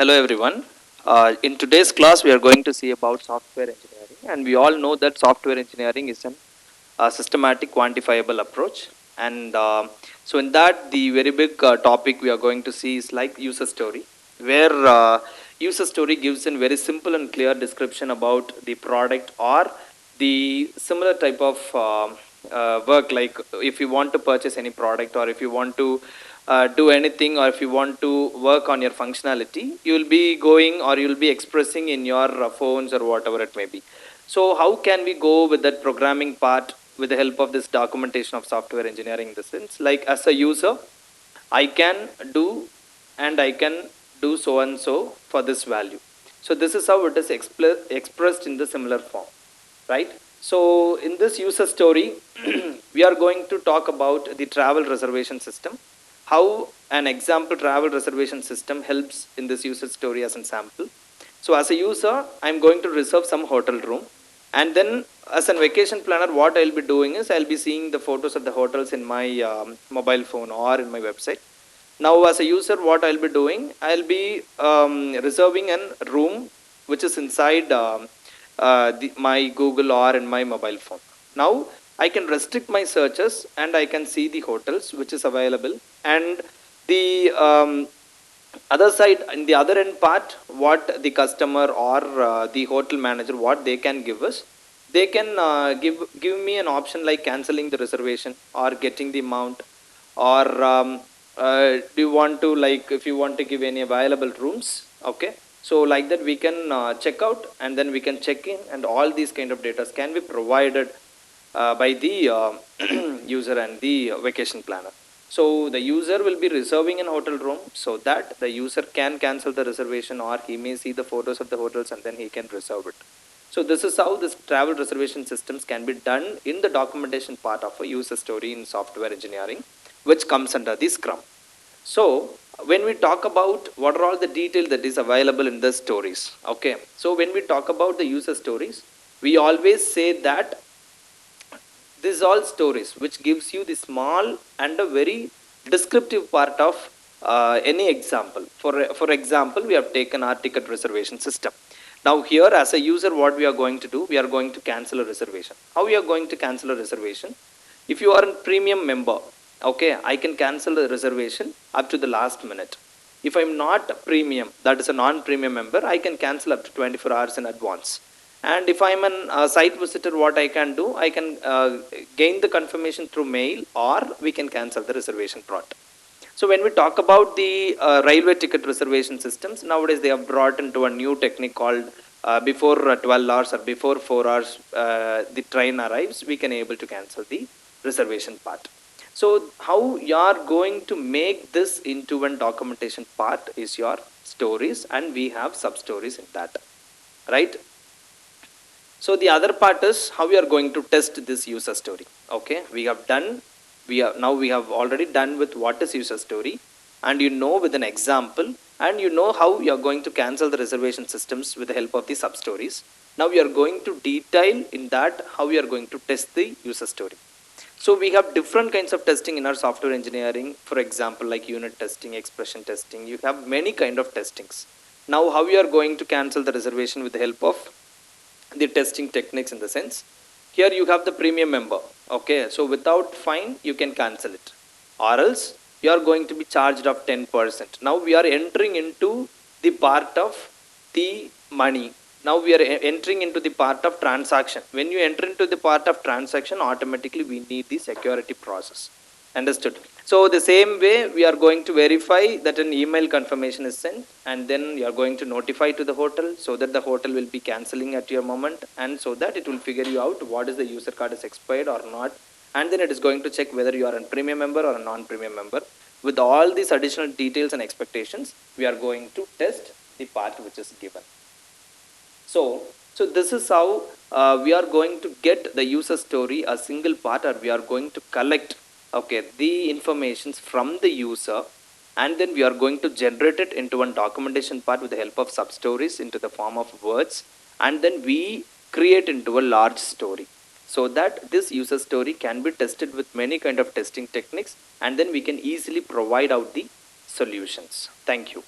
Hello everyone. In today's class, we are going to see about software engineering, and we all know that software engineering is a systematic, quantifiable approach. And so, in that, the very big topic we are going to see is like user story, where user story gives a very simple and clear description about the product or the similar type of work. Like if you want to purchase any product, or if you want to do anything, or if you want to work on your functionality, you will be going or you will be expressing in your phones or whatever it may be. So how can we go with that programming part with the help of this documentation of software engineering? In the sense, like as a user, I can do and I can do so and so for this value. So this is how it is expressed in the similar form, right? So in this user story, we are going to talk about the travel reservation system, how an example travel reservation system helps in this user story as an sample. So as a user, I'm going to reserve some hotel room, and then as a vacation planner, what I'll be doing is I'll be seeing the photos of the hotels in my mobile phone or in my website. Now as a user, what I'll be doing, I'll be reserving a room which is inside my Google or in my mobile phone. Now I can restrict my searches and I can see the hotels which is available, and the other side, in the other end part, what the customer or the hotel manager, what they can give us, they can give me an option like canceling the reservation or getting the amount, or do you want to, like, if you want to give any available rooms, okay, so like that we can check out and then we can check in, and all these kind of data can be provided by the user and the vacation planner. So the user will be reserving an hotel room so that the user can cancel the reservation, or he may see the photos of the hotels and then he can reserve it. So this is how this travel reservation systems can be done in the documentation part of a user story in software engineering, which comes under the Scrum. So when we talk about what are all the details that is available in the stories, okay, so when we talk about the user stories, we always say that this is all stories which gives you the small and a very descriptive part of any example. For example, we have taken our ticket reservation system. Now here, as a user, what we are going to do, we are going to cancel a reservation. How we are going to cancel a reservation? If you are a premium member, okay, I can cancel the reservation up to the last minute. If I'm not a premium, that is a non-premium member, I can cancel up to 24 hours in advance. And if I'm a site visitor, what I can do, I can gain the confirmation through mail, or we can cancel the reservation prompt. So when we talk about the railway ticket reservation systems, nowadays they have brought into a new technique called before 12 hours or before 4 hours the train arrives, we can able to cancel the reservation part. So how you are going to make this into one documentation part is your stories, and we have sub stories in that, right? So the other part is how we are going to test this user story. Okay, we have already done with what is user story, and you know with an example, and you know how you are going to cancel the reservation systems with the help of the sub stories. Now we are going to detail in that how we are going to test the user story. So we have different kinds of testing in our software engineering. For example, like unit testing, expression testing, you have many kind of testings. Now how we are going to cancel the reservation with the help of the testing techniques, in the sense, here you have the premium member, okay, so without fine you can cancel it, or else you are going to be charged of 10%. Now we are entering into the part of the money. Now we are entering into the part of transaction. When you enter into the part of transaction, automatically we need the security process. Understood? So the same way, we are going to verify that an email confirmation is sent, and then you are going to notify to the hotel, so that the hotel will be cancelling at your moment, and so that it will figure you out what is the user card is expired or not, and then it is going to check whether you are a premium member or a non-premium member. With all these additional details and expectations, we are going to test the part which is given. So this is how we are going to get the user story a single part, or we are going to collect, okay, the informations from the user, and then we are going to generate it into one documentation part with the help of sub stories into the form of words, and then we create into a large story, so that this user story can be tested with many kind of testing techniques, and then we can easily provide out the solutions. Thank you.